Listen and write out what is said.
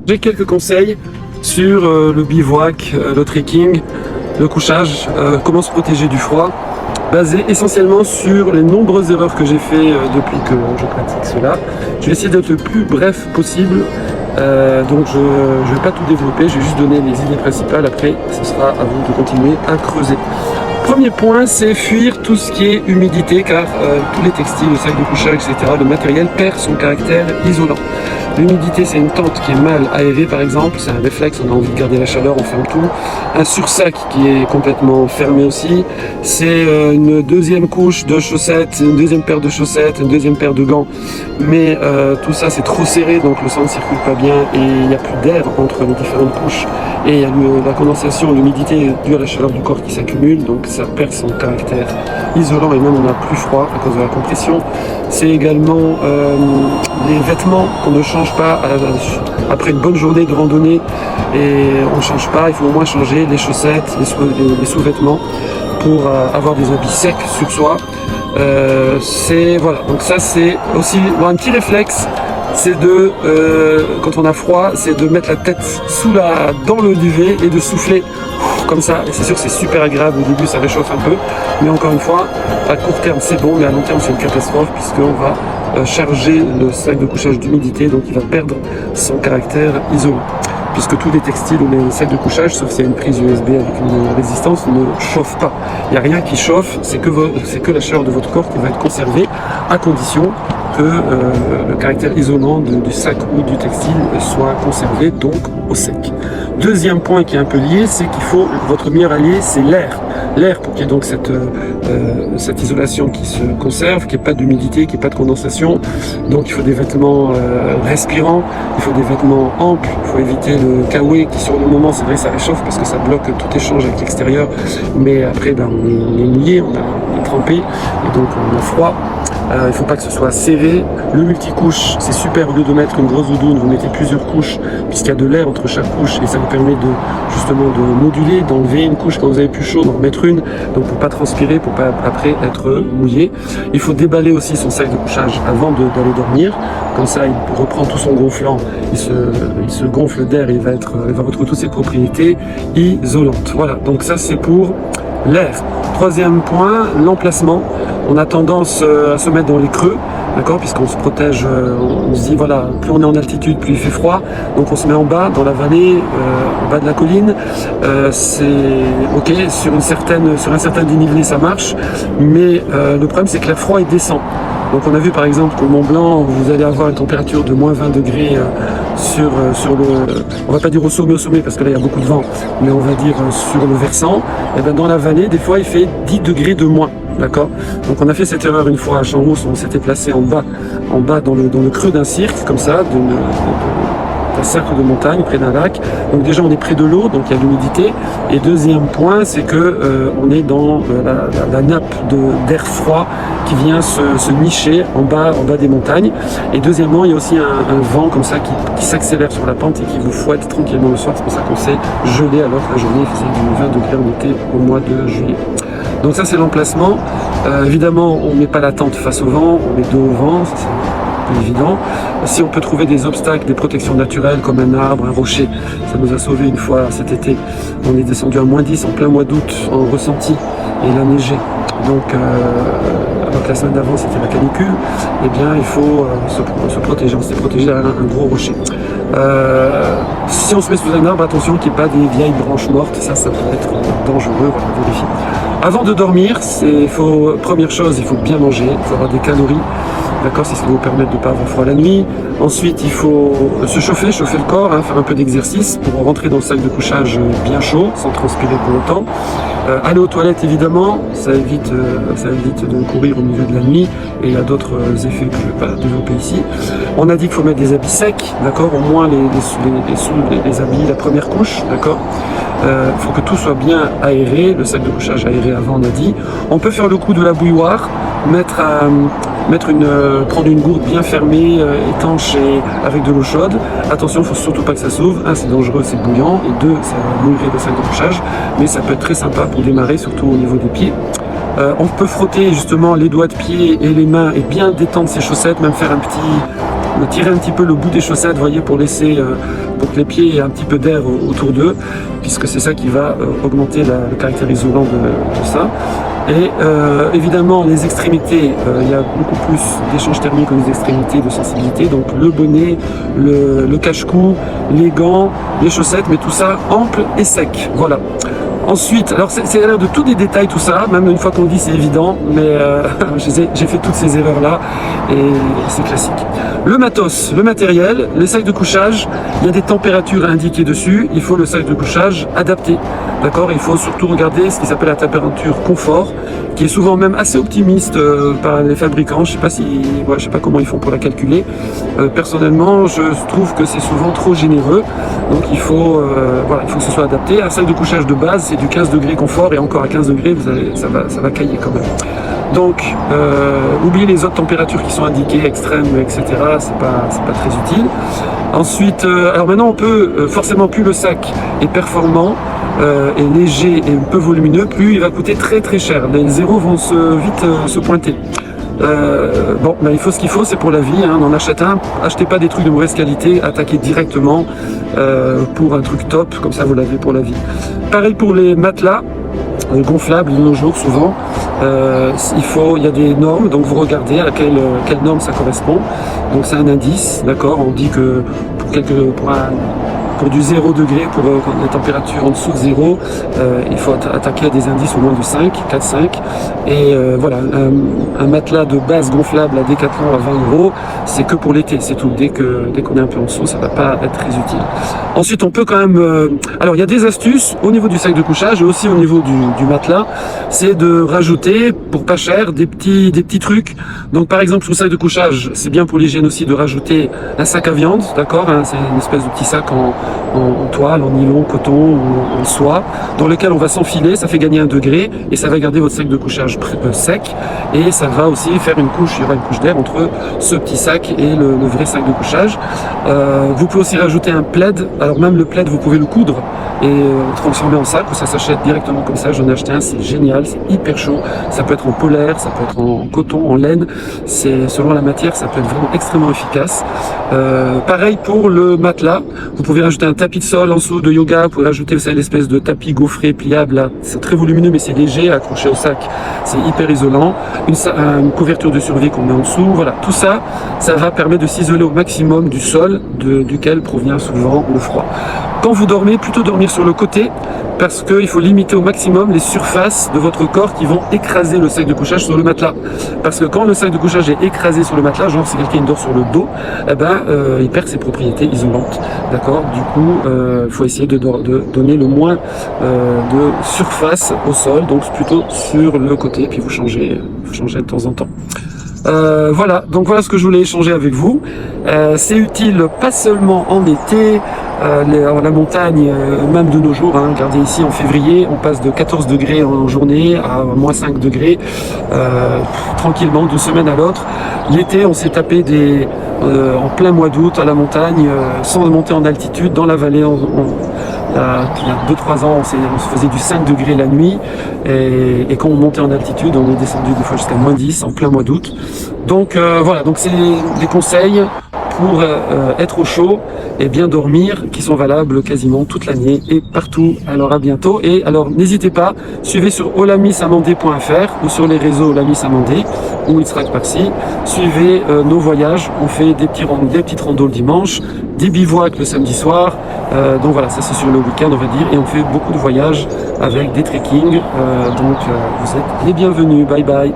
J'ai quelques conseils sur le bivouac, le trekking, le couchage, comment se protéger du froid, basé essentiellement sur les nombreuses erreurs que j'ai fait depuis que je pratique cela. Je vais essayer d'être le plus bref possible, donc je ne vais pas tout développer, je vais juste donner les idées principales, après ce sera à vous de continuer à creuser. Premier point, c'est fuir tout ce qui est humidité, car tous les textiles, le sac de couchage, etc., le matériel perd son caractère isolant. L'humidité, c'est une tente qui est mal aérée, par exemple, c'est un réflexe, on a envie de garder la chaleur, on ferme tout. Un sursac qui est complètement fermé aussi, c'est une deuxième couche de chaussettes, une deuxième paire de chaussettes, une deuxième paire de gants, mais tout ça c'est trop serré, donc le sang ne circule pas bien et il n'y a plus d'air entre les différentes couches, et il y a la condensation, l'humidité due à la chaleur du corps qui s'accumule, donc ça perd son caractère isolant et même on a plus froid à cause de la compression. C'est également les vêtements qu'on ne change pas après une bonne journée de randonnée, et on ne change pas, il faut au moins changer les chaussettes, les sous-vêtements pour avoir des habits secs sur soi. Voilà, donc ça c'est aussi un petit réflexe, c'est de quand on a froid, c'est de mettre la tête dans le duvet et de souffler comme ça, et c'est sûr que c'est super agréable au début, ça réchauffe un peu, mais encore une fois, à court terme c'est bon, mais à long terme c'est une catastrophe, puisqu'on va charger le sac de couchage d'humidité, donc il va perdre son caractère isolant, puisque tous les textiles ou les sacs de couchage, sauf s'il y a une prise USB avec une résistance, ne chauffent pas. Il n'y a rien qui chauffe, c'est que la chaleur de votre corps qui va être conservée, à condition que le caractère isolant du sac ou du textile soit conservé, donc au sec. Deuxième point qui est un peu lié, c'est qu'il faut, votre meilleur allié, c'est l'air. L'air pour qu'il y ait donc cette isolation qui se conserve, qu'il n'y ait pas d'humidité, qu'il n'y ait pas de condensation. Donc il faut des vêtements respirants, il faut des vêtements amples, il faut éviter le kawaii qui sur le moment, c'est vrai, ça réchauffe parce que ça bloque tout échange avec l'extérieur, mais après on est mouillé, on est trempé, et donc on a froid. Il ne faut pas que ce soit serré. Le multicouche, c'est super, au lieu de mettre une grosse doudoune, vous mettez plusieurs couches, puisqu'il y a de l'air entre chaque couche, et ça vous permet justement de moduler, d'enlever une couche quand vous avez plus chaud, d'en remettre une, donc pour pas transpirer, pour pas après être mouillé. Il faut déballer aussi son sac de couchage avant d'aller dormir, comme ça il reprend tout son gonflant, il se gonfle d'air et il va retrouver toutes ses propriétés isolantes. Voilà, donc ça c'est pour l'air. Troisième point, l'emplacement. On a tendance à se mettre dans les creux, d'accord, puisqu'on se protège, on se dit voilà, plus on est en altitude, plus il fait froid, donc on se met en bas, dans la vallée, en bas de la colline. C'est ok, sur un certain dénivelé ça marche, mais le problème c'est que l'air froid il descend. Donc on a vu par exemple qu'au Mont Blanc, vous allez avoir une température de moins 20 degrés on va pas dire au sommet parce que là il y a beaucoup de vent, mais on va dire sur le versant. Et bien dans la vallée, des fois il fait 10 degrés de moins. D'accord. Donc on a fait cette erreur une fois à Champs-Rousse, on s'était placé en bas dans le creux d'un cirque, comme ça, d'un cercle de montagne près d'un lac. Donc déjà on est près de l'eau, donc il y a l'humidité. Et deuxième point, c'est que on est dans la nappe d'air froid qui vient se nicher en bas des montagnes. Et deuxièmement, il y a aussi un vent comme ça qui s'accélère sur la pente et qui vous fouette tranquillement le soir. C'est pour ça qu'on s'est gelé alors que la journée faisait du 20 degrés, on était au mois de juillet. Donc ça c'est l'emplacement. Évidemment on ne met pas la tente face au vent, on met dos au vent, ça, c'est un peu évident. Si on peut trouver des obstacles, des protections naturelles comme un arbre, un rocher, ça nous a sauvé une fois cet été. On est descendu à -10 en plein mois d'août en ressenti et il a neigé. Donc alors que la semaine d'avant c'était la canicule, eh bien il faut se protéger, on s'est protégé derrière un gros rocher. Si on se met sous un arbre, attention qu'il n'y ait pas des vieilles branches mortes, ça peut être dangereux, voilà, vérifier. Avant de dormir, première chose, il faut bien manger, il faut avoir des calories, d'accord, c'est ce qui va vous permettre de ne pas avoir froid la nuit. Ensuite, il faut se chauffer le corps, faire un peu d'exercice pour rentrer dans le sac de couchage bien chaud, sans transpirer pour longtemps. Aller aux toilettes, évidemment, ça évite de courir au milieu de la nuit, et il y a d'autres effets que je ne vais pas développer ici. On a dit qu'il faut mettre des habits secs, d'accord, au moins les habits, la première couche, d'accord. Il faut que tout soit bien aéré, le sac de couchage aéré avant, on a dit. On peut faire le coup de la bouilloire, prendre une gourde bien fermée, étanche et avec de l'eau chaude. Attention, il ne faut surtout pas que ça s'ouvre. 1, c'est dangereux, c'est bouillant, et 2, ça mouillerait le sac de couchage, mais ça peut être très sympa pour démarrer, surtout au niveau des pieds. On peut frotter justement les doigts de pied et les mains et bien détendre ses chaussettes, même faire un petit tirer un petit peu le bout des chaussettes, vous voyez, pour laisser pour que les pieds aient un petit peu d'air autour d'eux, puisque c'est ça qui va augmenter le caractère isolant de ça. Et évidemment, les extrémités, il y a beaucoup plus d'échanges thermiques aux extrémités de sensibilité, donc le bonnet, le cache-cou, les gants, les chaussettes, mais tout ça ample et sec. Voilà. Ensuite, alors c'est l'air de tous des détails tout ça, même une fois qu'on le dit c'est évident, mais j'ai fait toutes ces erreurs-là et c'est classique. Le matos, le matériel, les sacs de couchage, il y a des températures à indiquer dessus, il faut le sac de couchage adapté, d'accord? Il faut surtout regarder ce qui s'appelle la température confort, qui est souvent même assez optimiste par les fabricants, je sais pas comment ils font pour la calculer. Personnellement, je trouve que c'est souvent trop généreux, donc il faut que ce soit adapté. Un sac de couchage de base, c'est du 15 degrés confort, et encore à 15 degrés, ça va cailler quand même. Donc, oubliez les autres températures qui sont indiquées, extrêmes, etc. C'est pas très utile. Ensuite, alors maintenant, on peut forcément, plus le sac est performant, est léger et peu volumineux, plus il va coûter très très cher. Les zéros vont vite se pointer. Bon, ben, il faut ce qu'il faut, c'est pour la vie, hein, on en achète un, achetez pas des trucs de mauvaise qualité, attaquez directement pour un truc top, comme ça vous l'avez pour la vie. Pareil pour les matelas gonflables de nos jours souvent, il y a des normes, donc vous regardez à quelle norme ça correspond, donc c'est un indice, d'accord, on dit que pour du 0 degré, pour les températures en dessous de 0, il faut attaquer à des indices au moins de 5, 4, 5. Et voilà, un matelas de base gonflable à Decathlon à 20 €, c'est que pour l'été, c'est tout. Dès qu'on est un peu en dessous, ça ne va pas être très utile. Ensuite, on peut quand même... alors, il y a des astuces au niveau du sac de couchage et aussi au niveau du matelas. C'est de rajouter, pour pas cher, des petits trucs. Donc, par exemple, sur le sac de couchage, c'est bien pour l'hygiène aussi de rajouter un sac à viande, d'accord, hein, c'est une espèce de petit sac en toile, en nylon, coton ou en soie, dans lequel on va s'enfiler, ça fait gagner 1 degré et ça va garder votre sac de couchage sec, et ça va aussi faire une couche, il y aura une couche d'air entre ce petit sac et le vrai sac de couchage. Vous pouvez aussi rajouter un plaid, alors même le plaid vous pouvez le coudre et transformer en sac, ou ça s'achète directement comme ça. J'en ai acheté un, c'est génial, c'est hyper chaud, ça peut être en polaire, ça peut être en coton, en laine, c'est selon la matière, ça peut être vraiment extrêmement efficace. Pareil pour le matelas, vous pouvez rajouter un tapis de sol en dessous de yoga, vous pouvez rajouter, vous savez, l'espèce de tapis gaufré pliable là, c'est très volumineux mais c'est léger, accroché au sac, c'est hyper isolant, une couverture de survie qu'on met en dessous, voilà, tout ça, ça va permettre de s'isoler au maximum du sol duquel provient souvent le froid. Quand vous dormez, plutôt dormir sur le côté, parce qu'il faut limiter au maximum les surfaces de votre corps qui vont écraser le sac de couchage sur le matelas. Parce que quand le sac de couchage est écrasé sur le matelas, genre si quelqu'un dort sur le dos, eh ben, il perd ses propriétés isolantes. D'accord? Du coup, il faut essayer de donner le moins de surface au sol, donc plutôt sur le côté, puis vous changez de temps en temps. Voilà, donc voilà ce que je voulais échanger avec vous. C'est utile pas seulement en été, la montagne, même de nos jours, hein. Regardez ici en février, on passe de 14 degrés en journée à moins 5 degrés, tranquillement, d'une semaine à l'autre. L'été, on s'est tapé en plein mois d'août à la montagne, sans monter en altitude, dans la vallée. Il y a 2-3 ans, on se faisait du 5 degrés la nuit, et quand on montait en altitude, on est descendu des fois jusqu'à moins 10 en plein mois d'août. Donc voilà, donc c'est des conseils pour être au chaud et bien dormir, qui sont valables quasiment toute l'année et partout. Alors à bientôt, et alors n'hésitez pas, suivez sur olamisamandé.fr ou sur les réseaux Olamisamandé ou Itzrak Parsi, suivez nos voyages, on fait des petites randos le dimanche, des bivouacs le samedi soir, donc voilà, ça c'est sur le week-end on va dire, et on fait beaucoup de voyages avec des trekking, donc vous êtes les bienvenus, bye bye.